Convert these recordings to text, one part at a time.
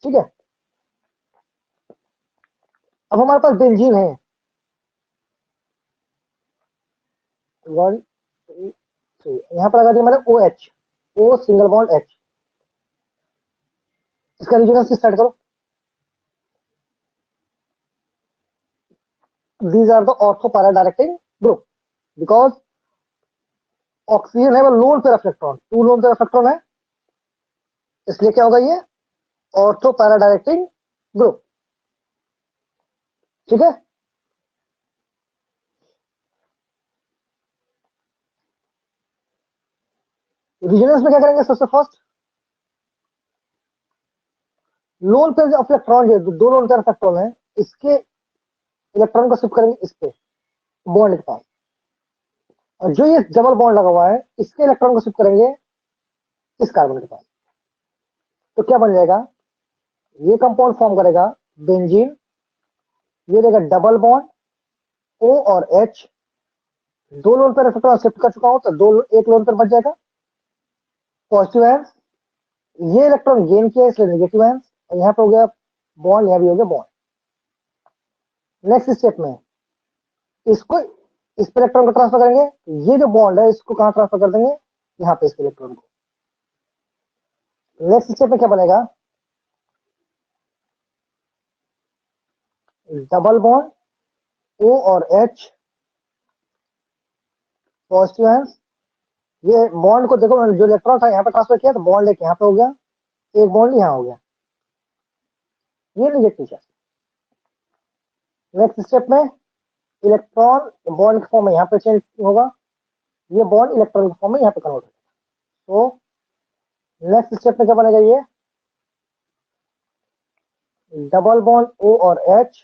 ठीक है। अब हमारे पास बेंजीन है 1 2 3, यहां पर लगा दिया मैंने OH, O single bond H। इसका रेजोनेंस स्टार्ट करो। These are the ortho para directing group because oxygen है वो lone pair of electron, 2 lone pair of electron है, इसलिए क्या होगा ये ऑर्थो पैरा डायरेक्टिंग ग्रुप। ठीक है। रेजोनेंस में क्या करेंगे सबसे first, lone pair of electron, जो 2 लोन पेयर ऑफ इलेक्ट्रॉन है, इसके इलेक्ट्रॉन को शिफ्ट करेंगे इस पे बॉन्ड के पास, और जो ये डबल बॉन्ड लगा हुआ है इसके इलेक्ट्रॉन को शिफ्ट करेंगे इस कार्बन के पास। तो क्या बन जाएगा, ये कंपाउंड फॉर्म करेगा बेंजीन, ये देगा डबल बॉन्ड O और H, 2 lone pair electron shift कर चुका हूं तो 1 लोन पेयर बच जाएगा पॉजिटिव आयंस, ये इलेक्ट्रॉन गेन किया इसलिए नेगेटिव आयंस, और यहाँ पे हो गया बॉन्ड, यहाँ भी हो गया बॉन्ड। नेक्स्ट स्टेप में इसको इस पे इलेक्ट्रॉन को ट्रांसफर करेंगे, ये जो बॉन्ड है इसको कहां ट्रांसफर कर देंगे, यहाँ पे इसके इलेक्ट्रॉन को। नेक्स्ट स्टेप में क्या बनेगा, डबल बॉन्ड O और H पॉजिटिव आयंस, ये बॉन्ड को देखो जो इलेक्ट्रॉन था यहाँ पे ट्रांसफर किया तो बॉन्ड एक यहाँ पे हो गया, एक बॉन्ड यहाँ हो गया, ये नेगेटिव चार्ज। नेक्स्ट स्टेप में इलेक्ट्रॉन बॉन्ड के फॉर्म में यहाँ पे चेंज होगा, ये बॉन्ड इलेक्ट्रॉन के फॉर्म में यहाँ पे कन्वर्ट होगा। तो नेक्स्ट स्टेप में क्या बनेगा, ये डबल बॉन्ड O और H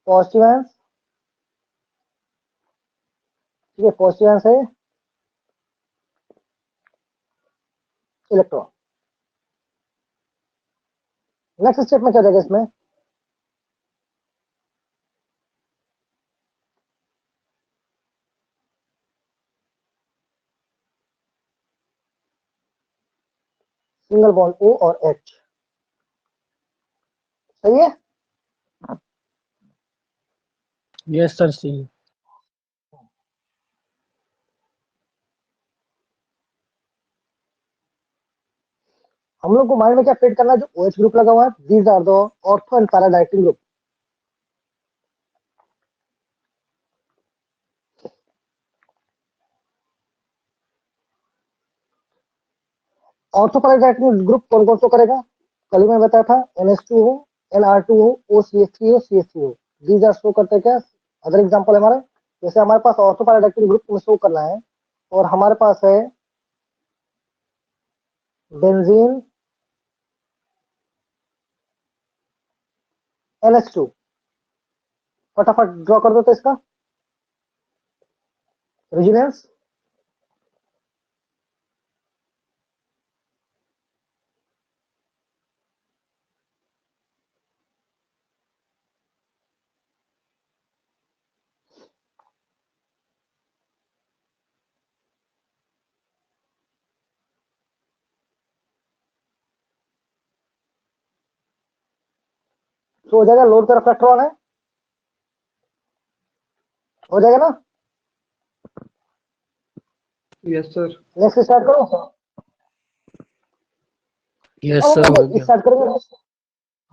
पॉजिटिव आयंस, ठीक है, पॉजिटिव आयंस है इलेक्ट्रॉन। नेक्स्ट स्टेप में क्या जाएगा, इसमें सिंगल बॉन्ड O और H, सही है। यस सर सही। हम लोग को माइंड में क्या फिट करना है, जो OH ग्रुप लगा हुआ है, these are the ortho and para directing group. Ortho para directing group कौन कौन सा करेगा, कल ही मैं बताया था, NH2O, NR2O, OCH3O, CH3O, these are show करते क्या, अदर एग्जांपल है हमारे, जैसे हमारे पास ऑर्थो पैरा डायरेक्टिंग ग्रुप में शो करना है, और हमारे पास है बेंजीन NH2, फटाफट ड्रॉ कर दो तो इसका रेजोनेंस, तो हो जाएगा, लोड तरफ इलेक्ट्रॉन है, हो जाएगा ना। Yes sir. नेक्स्ट स्टार्ट करो। यस अब सर हम हो लोग गया। स्टार्ट करेंगे,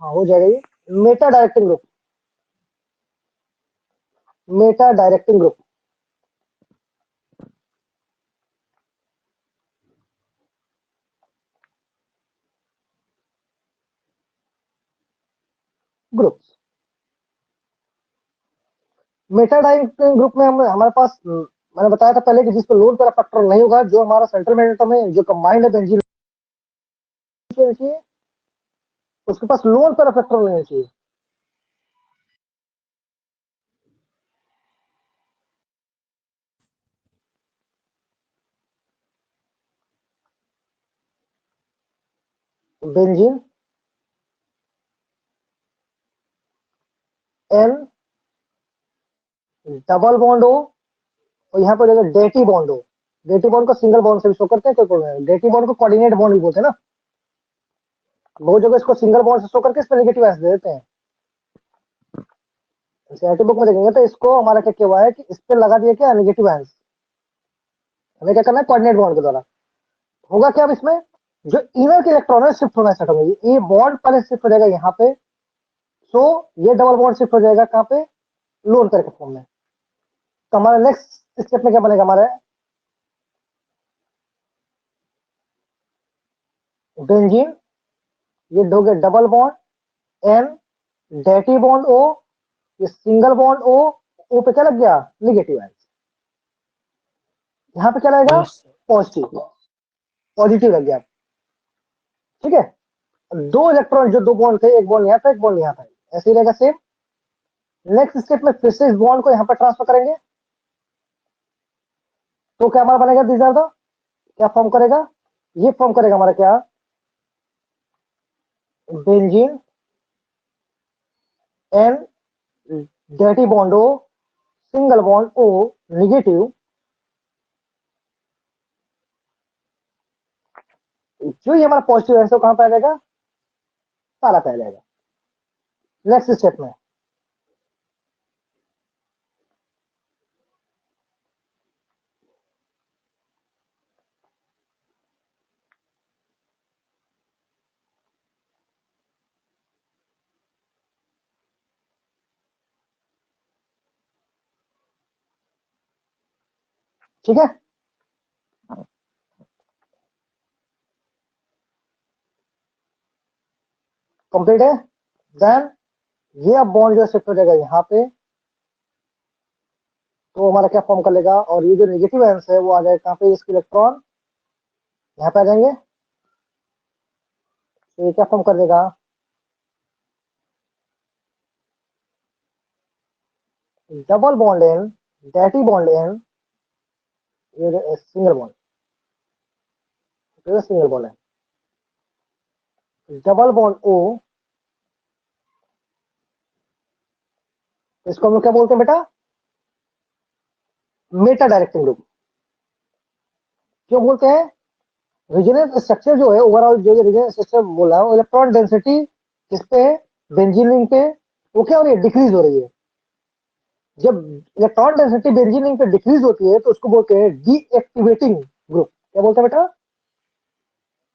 हाँ हो जाएगा ये, Meta directing group, Meta directing group. Group Meta directing group में हमारे पास मैंने बताया था पहले कि जिसको लोड तरफ फैक्टर नहीं होगा, जो हमारा सेंट्रल मैग्नेटम है जो कंबाइंड है बेंजीन चाहिए, उसके पास लोन तरफ फैक्टर नहीं चाहिए। बेंजीन N डबल बॉन्ड हो, और यहाँ पर जगह डेटी बॉन्ड हो, डेटी बॉन्ड को सिंगल बॉन्ड से भी शो करते हैं, कोई प्रॉब्लम नहीं, डेटी बॉन्ड को कोऑर्डिनेट बॉन्ड भी बोलते हैं ना। बहुत जगह इसको सिंगल बॉन्ड से शो करके इस पर नेगेटिव आयंस दे देते हैं। एनसीईआरटी बुक में देखेंगे तो इसको हमारा क्या किया हुआ है कि इस पे लगा दिया क्या नेगेटिव आयंस। हमें क्या करना है कोऑर्डिनेट बॉन्ड के द्वारा। होगा क्या अब इसमें जो इनर के इलेक्ट्रॉन है शिफ्ट होना स्टार्ट होंगे। ये बॉन्ड पहले शिफ्ट हो जाएगा यहाँ पे, सो ये डबल बॉन्ड शिफ्ट हो जाएगा कहाँ पे लोन पेयर के फॉर्म में। तो हमारा नेक्स्ट स्टेप में क्या बनेगा हमारा बेंजीन, ये हो गया double bond N, dative bond O, ये सिंगल बॉन्ड ओ पे क्या लग गया नेगेटिव आयंस। यहाँ पे क्या लगेगा Yes. पॉजिटिव, पॉजिटिव लग गया। ठीक है, दो इलेक्ट्रॉन जो दो बॉन्ड थे, एक बॉन्ड यहाँ था एक बॉन्ड यहाँ था, ऐसे ही रहेगा सेम। नेक्स्ट स्टेप में फिर से इस बॉन्ड को यहाँ पर ट्रांसफर करेंगे तो क्या हमारा बनेगा दिस आर द क्या फॉर्म करेगा, ये फॉर्म करेगा हमारा क्या benzene N, dative bond O, single bond O negative. जो ये हमारा पॉजिटिव आंसर कहां पे आ जाएगा सारा पे आ जाएगा नेक्स्ट स्टेप में। ठीक है, कंप्लीट है। देन ये अब बॉन्ड जो शिफ्ट हो जाएगा यहाँ पे, तो हमारा क्या फॉर्म कर लेगा, और ये जो नेगेटिव आंसर है वो आ जाएगा कहाँ पे, इसके इलेक्ट्रॉन यहाँ पे आ जाएंगे। तो ये क्या फॉर्म कर देगा double bond N, dative bond N, ये सिंगल बॉन्ड, सिंगल बॉन्ड है डबल बॉन्ड ओ। इसको हम लोग क्या बोलते हैं बेटा मेटा डायरेक्टिंग ग्रुप। क्यों बोलते हैं, रेजोनेंस स्ट्रक्चर जो है ओवरऑल जो रेजोनेंस स्ट्रक्चर बोला है इलेक्ट्रॉन डेंसिटी किस पे है बेंजीन रिंग पे, वो क्या हो रही है डिक्रीज हो रही है। जब इलेक्ट्रॉन डेंसिटी बेंजीन रिंग पे डिक्रीज होती है तो उसको बोलते हैं डीएक्टिवेटिंग ग्रुप। क्या बोलते हैं बेटा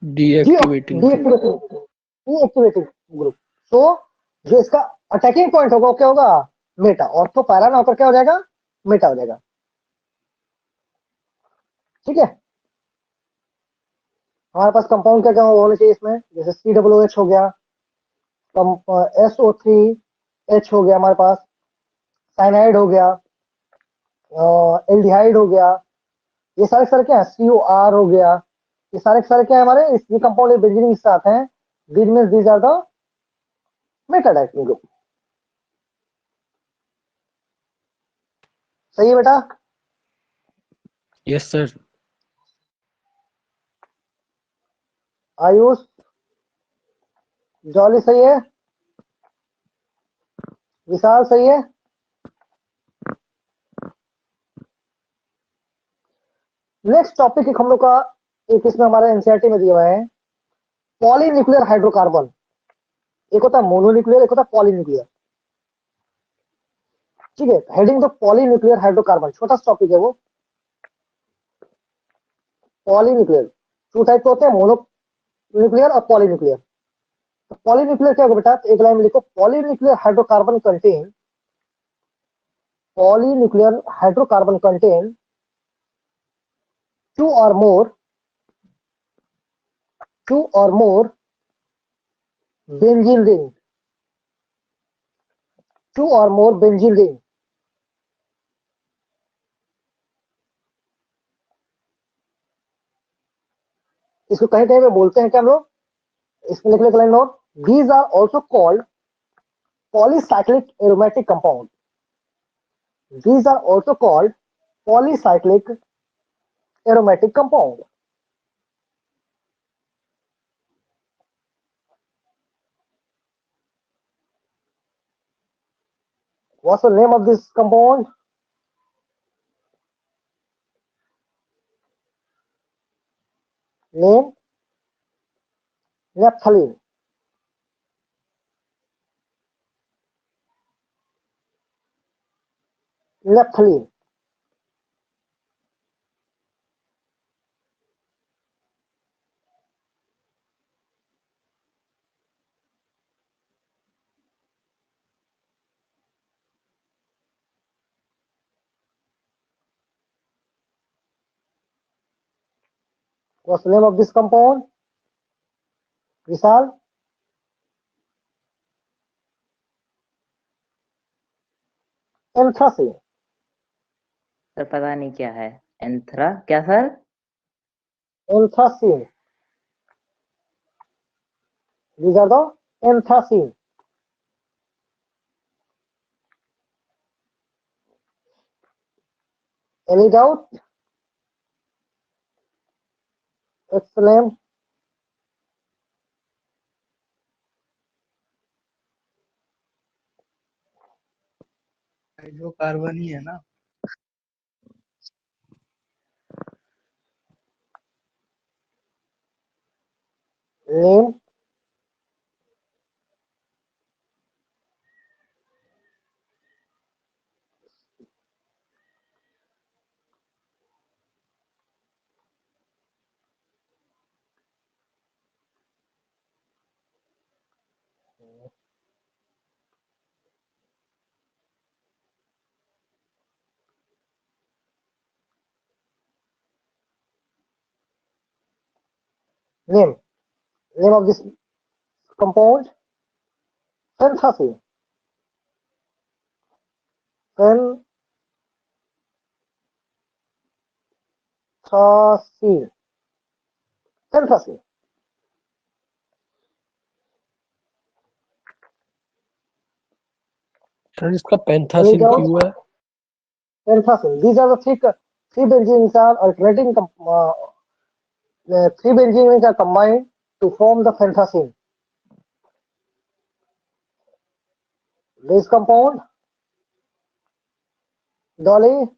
Deactivating group. Deactivating group. तो जो इसका अटैकिंग पॉइंट होगा वो क्या होगा मेटा, ऑर्थो पैरा ना होकर क्या हो जाएगा मेटा हो जाएगा। ठीक है, हमारे पास कंपाउंड क्या क्या होने चाहिए इसमें, जैसे COOH हो गया, SO3H हो गया हमारे पास, साइनाइड हो गया, एल्डिहाइड हो गया, ये सारे सारे क्या है COR हो गया, ये सारे सारे क्या है हमारे ये कंपाउंड बेंजीन के साथ हैं। These means these are the meta directing group. सही है बेटा, Yes, sir. आयुष जॉली सही है, विशाल सही है। नेक्स्ट टॉपिक एक हम लोग का एक इसमें हमारे एनसीईआरटी में दिया हुआ है पॉलीन्यूक्लियर हाइड्रोकार्बन। एक होता है मोनोन्यूक्लियर, एक होता है पॉलीन्यूक्लियर। ठीक है, हेडिंग तो पॉलीन्यूक्लियर हाइड्रोकार्बन, छोटा सा टॉपिक है वो। पॉलीन्यूक्लियर टू टाइप के होते हैं, मोनोन्यूक्लियर और पॉलीन्यूक्लियर। तो पॉलीन्यूक्लियर क्या होगा बेटा, तो एक लाइन में लिखो polynuclear hydrocarbon contain, polynuclear hydrocarbon contain two or more benzene ring, two or more benzene ring। इसको कहीं कहीं पे बोलते हैं क्या हम लोग, इसमें लिख ले line note, these are also called polycyclic aromatic compound, these are also called polycyclic aromatic compound। what's the name of this compound, name naphthalene। Naphthalene. What's the name of this compound? Vishal? Anthracene. Sir पता नहीं क्या है, एंथ्रा क्या sir? Anthracene. These are the anthracene. Any doubt? What's the name? Hydrocarbon ही है ना? Name? Name. Name of this compound? Penthacene. Penthacene. Penthacene. Sir इसका पेंथासिन doubt? क्यों है? Penthacene. These are the three benzenes are alternating. The three benzenes are combined to form the penthacene. This compound, Dolly,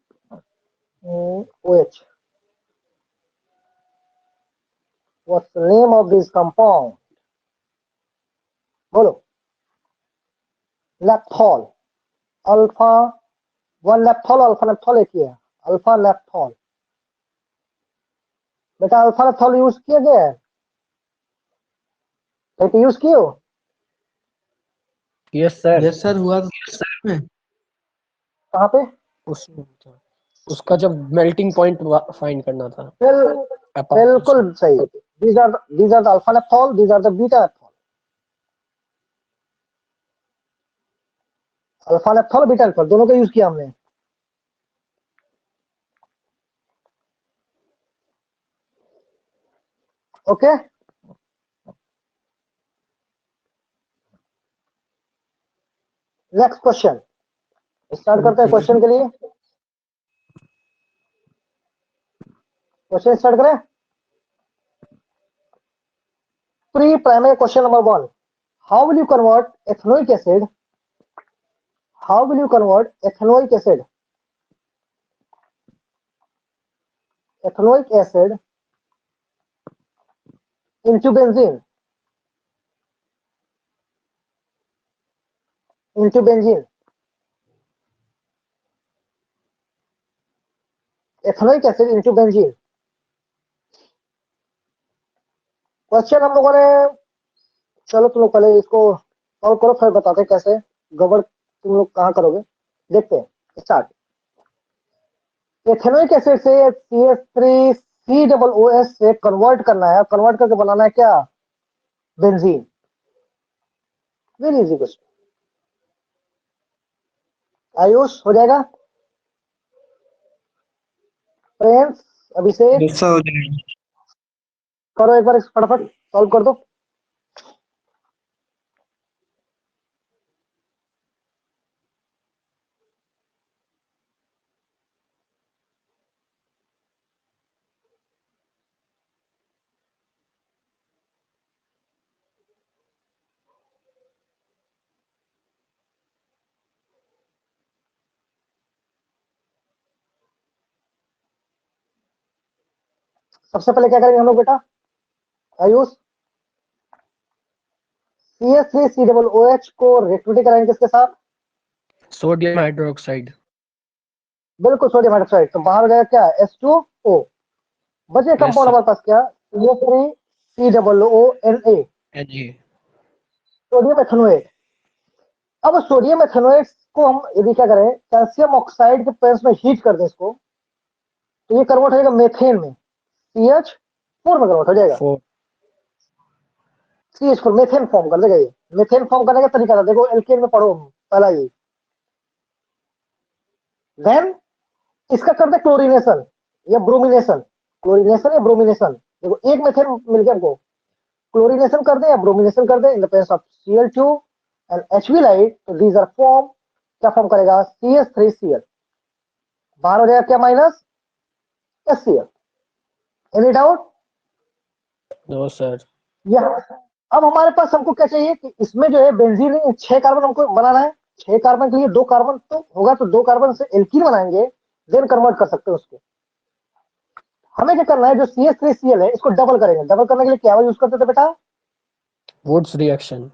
OH. What's the name of this compound? Bolo. Naphthol. Alpha 1 naphthol, alpha naphthol एक ही है. Alpha naphthol. बेटा alpha नाphthol use किया गया है? कहीं use किए हो? Yes sir. Yes sir हुआ में कहाँ पे? उसका जब मेल्टिंग पॉइंट फाइंड करना था. बिल्कुल सही. These are the alpha naphthol, these are the beta naphthol. Alpha naphthol beta naphthol दोनों का यूज किया हमने. ओके. नेक्स्ट क्वेश्चन स्टार्ट करते हैं. क्वेश्चन के लिए क्वेश्चन स्टार्ट करें. Pre primary question number 1. How will you convert ethanoic acid? How will you convert ethanoic acid? Ethanoic acid into benzene. Into benzene. Ethanoic acid into benzene. Question हम लोगों ने, चलो तुम लोग पहले इसको सॉल्व करो फिर बताते कैसे. गबर तुम लोग कहाँ करोगे देखते हैं. स्टार्ट. एथेनोइक एसिड से CH3COOH से कन्वर्ट करना है. कन्वर्ट करके बनाना है क्या? Benzene. Very easy question. Ayush हो जाएगा? प्रिंस, अभिषेक करो एक बार फटाफट सॉल्व कर दो. सबसे पहले क्या करेंगे हम लोग बेटा? आयुष, CH3COOH को रिएक्टिविटी कराएंगे किसके साथ? Sodium hydroxide. बिल्कुल सोडियम हाइड्रोक्साइड, तो बाहर हो जाएगा क्या, H2O। बचे कंपाउंड sir. हमारे पास क्या, CH3COONA, Na. Sodium ethanoate. अब सोडियम एथेनोएट को हम यदि क्या करें, कैल्शियम ऑक्साइड के प्रेजेंस में हीट कर दें इसको, तो ये कन्वर्ट हो जाएगा मेथेन में, CH4 में कन्वर्ट हो जाएगा। 4. CH4 मेथेन फॉर्म कर देगा। ये मेथेन फॉर्म करने का तरीका था, देखो एल्केन में पढ़ो पहला ये। देन इसका करते क्लोरीनेशन या ब्रोमिनेशन, क्लोरीनेशन या ब्रोमिनेशन। देखो एक मेथेन मिल गया हमको, क्लोरीनेशन कर दे या ब्रोमिनेशन कर दे in the presence of Cl2 and Hb light, तो दीज आर फॉर्म, क्या फॉर्म करेगा, CH3Cl। बाहर हो जाएगा क्या, minus HCl। Any doubt? No, sir. या अब हमारे पास हमको क्या चाहिए कि इसमें जो है बेंजीन 6 कार्बन हमको बनाना है। 6 कार्बन के लिए 2 कार्बन तो होगा, तो 2 कार्बन से एल्कीन बनाएंगे, देन कन्वर्ट कर सकते हो उसको। हमें क्या करना है, जो CH3Cl है इसको डबल करेंगे। डबल करने के लिए क्या यूज करते थे बेटा, Wood's reaction.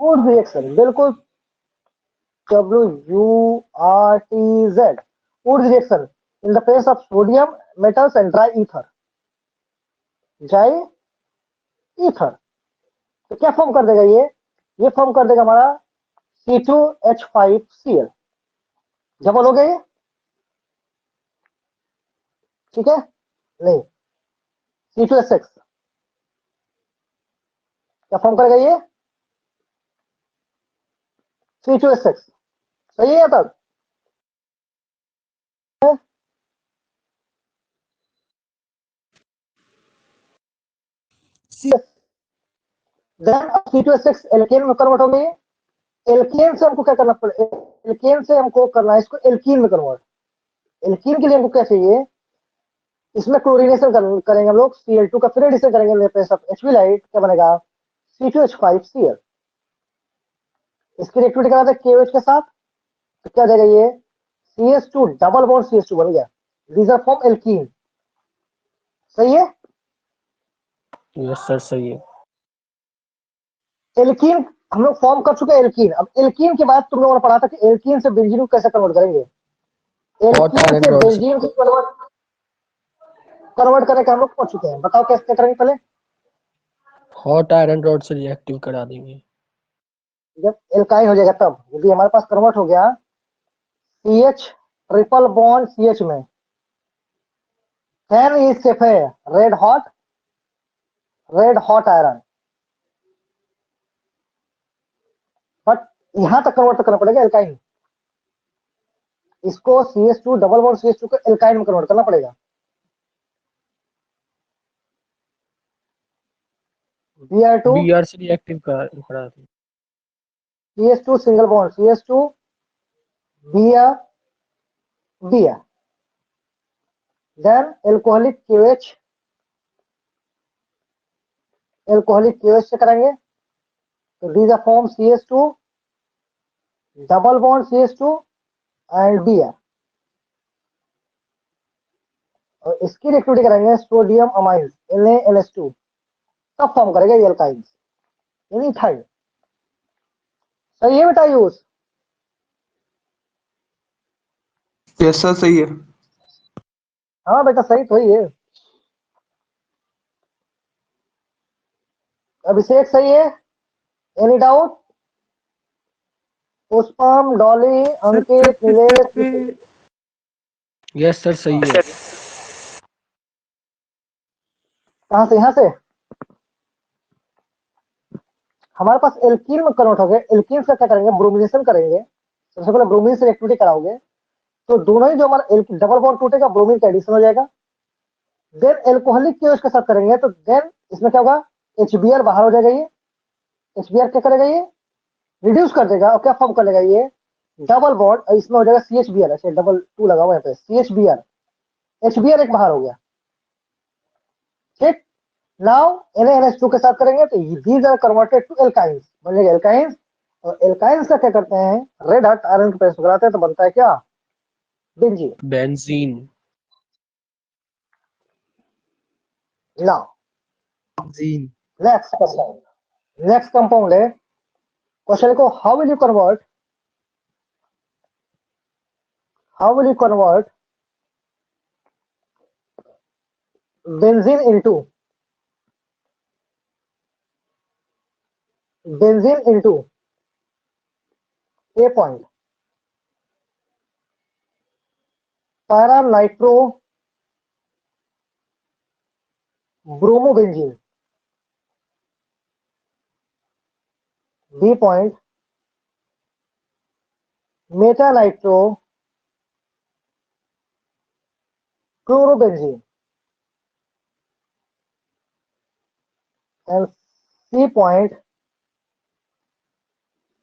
वुड रिएक्शन, बिल्कुल, WURTZ, would reaction in the presence of sodium metals and dry ether, dry ether. तो क्या फॉर्म कर देगा ये फॉर्म कर देगा हमारा C2H5Cl। डबल हो गया ये, ठीक है, नहीं, C2H6 क्या फॉर्म करेगा ये, C2H6। सही है तब? देन C2H6 एल्केन में कन्वर्ट हो गई। एल्केन से हमको क्या करना पड़ेगा, एल्केन से हमको करना है इसको एल्कीन में कन्वर्ट। एल्कीन के लिए हमको क्या चाहिए, इसमें क्लोरीनेशन करेंगे हम लोग, Cl2 का फिर एडिशन करेंगे, Hb लाइट, क्या बनेगा, C2H5Cl। इसकी रिएक्टिविटी करा दे KOH के साथ, तो क्या देगा ये, CH2 डबल बॉन्ड CH2 बन गया। These are form alkene. सही है? Yes, sir. सही है. एल्कीन हम लोग फॉर्म कर चुके हैं एल्कीन। अब एल्कीन के बाद तुम लोगों ने पढ़ा था कि एल्कीन से बेंजीन को कैसे कन्वर्ट करेंगे। Hot एल्कीन iron से rods. बेंजीन को कन्वर्ट करने का हम लोग पढ़ चुके हैं, बताओ कैसे करेंगे पहले। Hot iron rod से reactive करा देंगे. जब एल्काइन हो जाएगा तब, यदि हमारे पास कन्वर्ट हो गया CH ट्रिपल बॉन्ड CH में, देन ये सेफ है रेड हॉट आयरन। बट यहां तक कन्वर्ट करना पड़ेगा एल्काइन, इसको CH2 डबल बॉन्ड CH2 को एल्काइन में कन्वर्ट करना पड़ेगा। Br2 Br से reactive करा देंगे. CH2 single bond CH2 Br Br, then alcoholic KOH, alcoholic KOH से करेंगे, तो these are form CH2 double bond CH2 and Br। और इसकी रिएक्टिविटी करेंगे सोडियम अमाइंस NaNH2, तब फॉर्म करेगा ये एल्काइंस, यानी इथाइन। सही है बेटा यूज? यस सर सही है। हाँ बेटा सही तो ही है। अभिषेक सही है? Any doubt? Pushpam, Dolly, Ankit, Nilesh, Yes, sir. सही है. कहां से, यहां से? हमारे पास एल्कीन में कन्वर्ट हो गए। एल्कीन से क्या करेंगे, ब्रोमिनेशन करेंगे। सबसे पहले ब्रोमीन से एक्टिविटी कराओगे, तो दोनों ही जो हमारा डबल बॉन्ड टूटेगा, ब्रोमीन का एडिशन हो जाएगा। देन एल्कोहलिक केओएच के साथ करेंगे, तो देन इसमें क्या होगा, HBr बाहर हो जाएगा। ये HBr क्या करेगा, ये रिड्यूस कर देगा और क्या फॉर्म कर लेगा, ये डबल बॉन्ड, इसमें हो जाएगा CHBr। ऐसे डबल 2 लगा हुआ है यहाँ पे, CHBr, HBr एक बाहर हो गया। ठीक, नाउ NaNH2 के साथ करेंगे, तो these are converted to alkynes, बनेगा एल्काइंस। और एल्काइंस का क्या करते हैं, रेड हॉट आयरन के प्रेस कराते हैं, तो बनता है क्या, बेंजीन। Benzene. नाउ जीन नेक्स्ट क्वेश्चन, नेक्स्ट कंपाउंड है। क्वेश्चन को, how will how will you convert benzene into A point para nitro bromobenzene, B point meta nitro chlorobenzene, and C point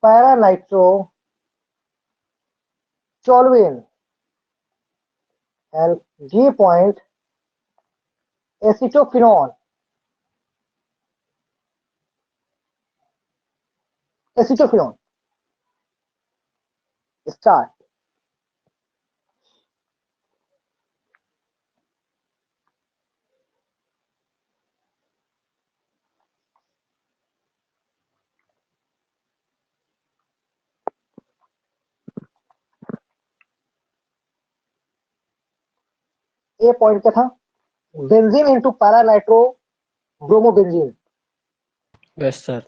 para nitro toluene, and G point acetophenone. Start. A point क्या था? Benzene into para nitro bromobenzene. Yes sir.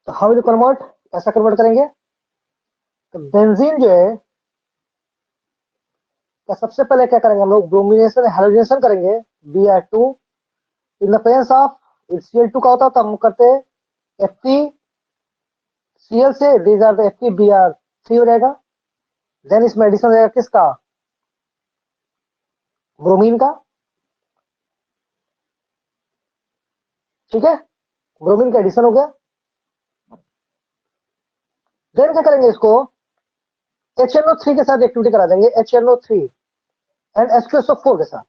तो how will convert? ऐसा convert करेंगे. तो benzene जो है तो सबसे पहले क्या करेंगे हम लोग? ब्रोमिनेशन हैलोजिनेशन करेंगे. Br2 in the presence of Cl2 का होता तो हम करते FeCl से. दीज आर द FeBr3 हो जाएगा. देन इसमें एडिशन हो जाएगा किसका? ब्रोमीन का. ठीक है, ब्रोमीन का एडिशन हो गया. देन क्या करेंगे? इसको HNO3 के साथ एक्टिविटी करा देंगे. HNO3 एंड H2SO4 के साथ.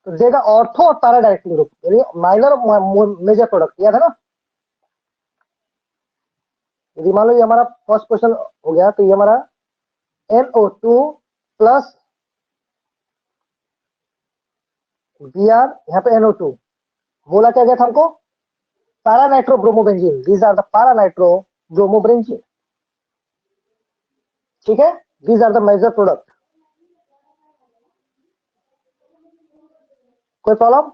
तो देगा ऑर्थो और पैरा डायरेक्टिंग ग्रुप, यानी माइनर मेजर प्रोडक्ट. याद है ना? यदि मान लो ये हमारा फर्स्ट क्वेश्चन हो गया तो ये हमारा NO2 प्लस Br, यहाँ पे NO2 बोला क्या गया था हमको? Para nitro bromobenzene. These are the para nitro bromobenzene. ठीक है, these are the major product. कोई problem?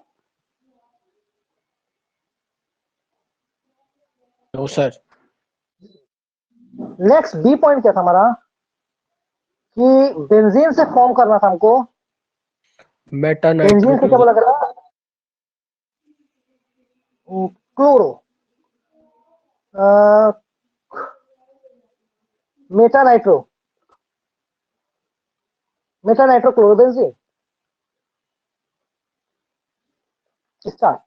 No sir. Next B point क्या था हमारा? कि बेंजीन से फॉर्म करना था हमको. मेटा बेंजीन से क्या बोला नाइट्रो. गया? Chloro Meta nitro chlorobenzene. Start.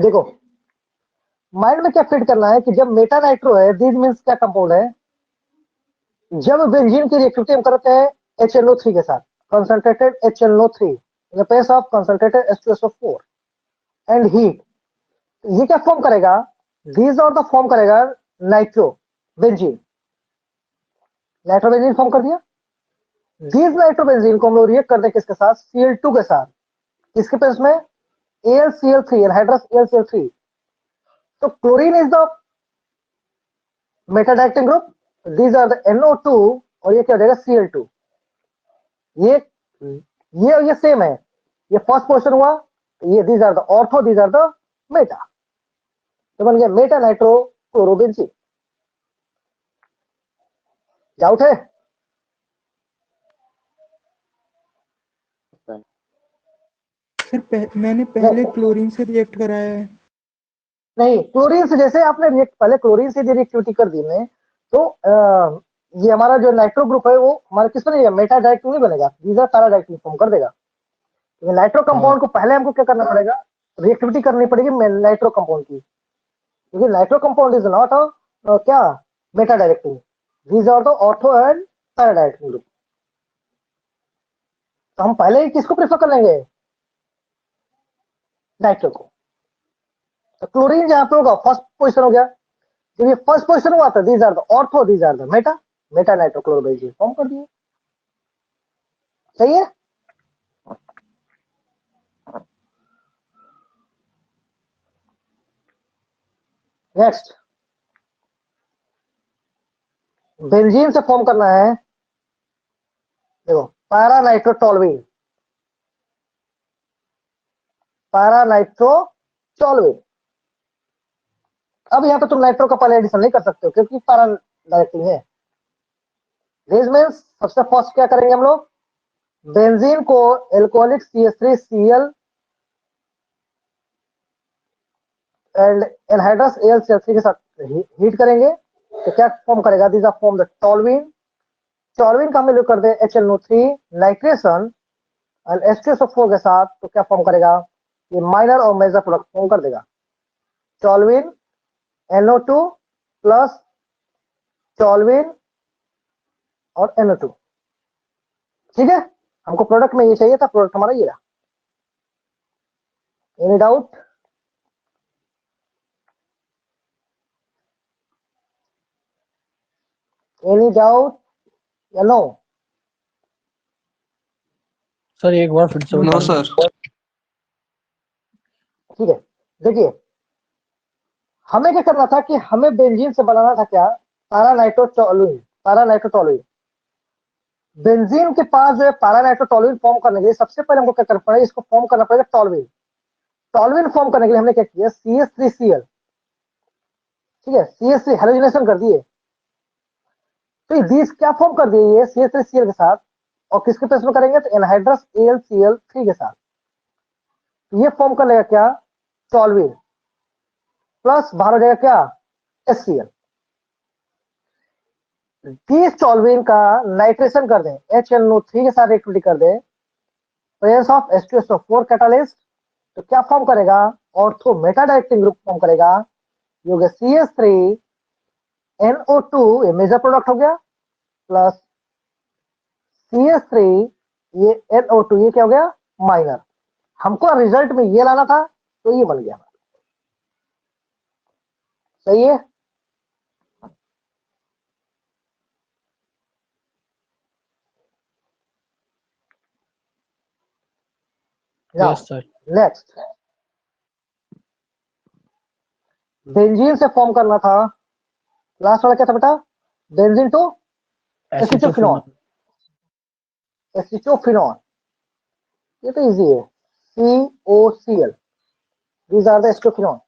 देखो माइंड में क्या फिट करना है कि जब मेटा नाइट्रो है, दिस मींस क्या कंपाउंड है? जब बेंजीन की रिएक्टिविटी हम करते हैं HNO3 के साथ, concentrated HNO3 in the place of concentrated H2SO4 and heat, ये क्या फॉर्म करेगा? दीज और द फॉर्म करेगा नाइट्रो बेंजीन. नाइट्रोबेंजीन फॉर्म कर दिया. दीज नाइट्रोबेंजीन को हम लोग रिएक्ट करते हैं किसके साथ? Cl2 के साथ. किसके प्लेस में? AlCl3, anhydrous AlCl3. तो chlorine is the meta directing group. These are the NO2 और ये क्या हो जाएगा? Cl2. ये सेम है. ये फर्स्ट पोर्शन हुआ. ये these are the ortho, these are the meta. तो बन गया मेटा नाइट्रो क्लोरोबेंजीन. डाउट है? सर मैंने पहले क्लोरीन से रिएक्ट कराया है. नहीं, क्लोरीन से जैसे आपने पहले क्लोरीन से रिएक्टिविटी कर दी ने, तो ये हमारा जो नाइट्रो ग्रुप है वो हमारा किस बनेगा? मेटा डायरेक्टिव नहीं बनेगा. These are para directive form कर देगा. तो नाइट्रो कंपाउंड को पहले हमको क्या करना पड़ेगा? रिएक्टिविटी करनी पड़ेगी नाइट्रो कंपाउंड की, क्योंकि नाइट्रो कंपाउंड इज नॉट क्या? Meta directive. These are the ortho and para directive group. तो हम पहले ही किसको प्रेफर कर लेंगे? नाइट्रो को. तो क्लोरीन जहां पे होगा फर्स्ट पोजीशन हो गया. जब ये फर्स्ट पोजीशन हुआ था, these are the ortho, these are the meta nitro chlorobenzene form कर दिए. सही है? नेक्स्ट बेंजीन से फॉर्म करना है, देखो पैरानाइट्रोटोलुइन, पैरानाइट्रोटोलुइन। अब यहाँ पे तुम नाइट्रो का पहले एडिशन नहीं कर सकते हो क्योंकि पैरा डायरेक्टिंग है। दिस मींस सबसे फर्स्ट क्या करेंगे हम लोग, बेंजीन को alcoholic CH3Cl and anhydrous AlCl3 के साथ हीट करेंगे तो क्या फॉर्म करेगा, this are form the toluene. Toluene का हम लोग कर दे HNO3 नाइट्रेशन एंड H2SO4 के साथ तो क्या फॉर्म करेगा, ये माइनर और मेजर प्रोडक्ट फॉर्म कर देगा। टोलुइन NO2 प्लस टोलुइन और NO2। ठीक है, हमको प्रोडक्ट में ये चाहिए था, प्रोडक्ट हमारा ये रहा। Any doubt? एनी डाउट या नो? सर एक बार फिर से नो बताना। सर। ठीक है, देखिए हमें क्या करना था कि हमें बेंजीन से बनाना था क्या, पैरानाइट्रोटोलुइन। पैरानाइट्रोटोलुइन बेंजीन के पास जो है पैरानाइट्रोटोलुइन फॉर्म करने के लिए सबसे पहले हमको क्या करना पड़ेगा, इसको फॉर्म करना पड़ेगा टोलुइन। टोलुइन फॉर्म करने के लिए हमने क्या किया, CH3Cl, ठीक है, CH3 हेलोजिनेशन कर दिए। तो दिस क्या फॉर्म कर दिए ये CH3Cl के साथ, और किसके प्लेस में करेंगे, तो एनहाइड्रस AlCl3 के साथ। तो ये फॉर्म कर लेगा क्या, टोलुइन प्लस बाहर हो जाएगा क्या, HCl। दिस टोलुइन का नाइट्रेशन कर दें, HNO3 के साथ एक्टिविटी कर दें, प्रेजेंस ऑफ H2SO4 कैटालिस्ट, तो क्या फॉर्म करेगा, ortho Meta directing group form करेगा। ये हो गया CH3NO2, ये मेजर प्रोडक्ट हो गया, प्लस CH3 ये NO2, ये क्या हो गया, माइनर। हमको रिजल्ट में ये लाना था तो ये बन गया। सही है, यस सर। नेक्स्ट बेंजीन से फॉर्म करना था, लास्ट वाला क्या था बेटा, बेंजीन टू एसिटोफिनॉल। एसिटोफिनॉल ये तो इजी है, COCl, these are the acetophenol.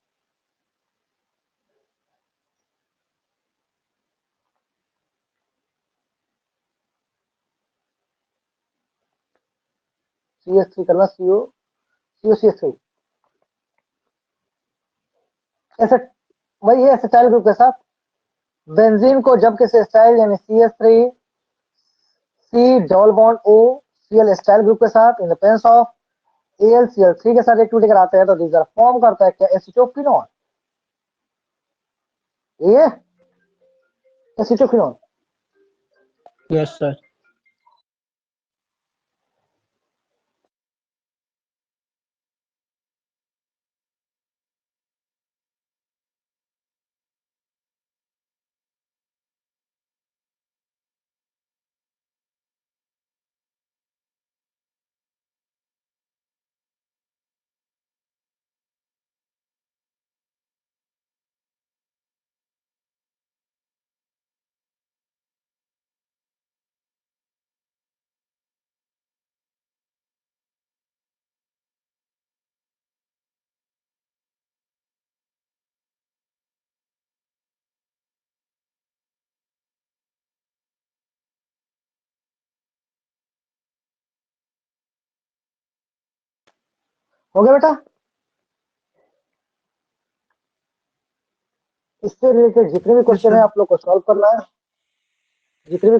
CH3 करना, COCH3 ऐसे वही है एसिटाइल ग्रुप के साथ। बेंजीन को जब किसी एसिटाइल यानी CH3 C double bond O Cl acetyl group के साथ इन द प्रेजेंस ऑफ AlCl3 के साथ एक्टिविटी कराते हैं तो these are फॉर्म करता है क्या, एसिटोफिनॉल। ये एसिटोफिनॉल। Yes sir. हो गया बेटा, इससे रिलेटेड जितने भी क्वेश्चन है आप लोग को सॉल्व करना है, जितने भी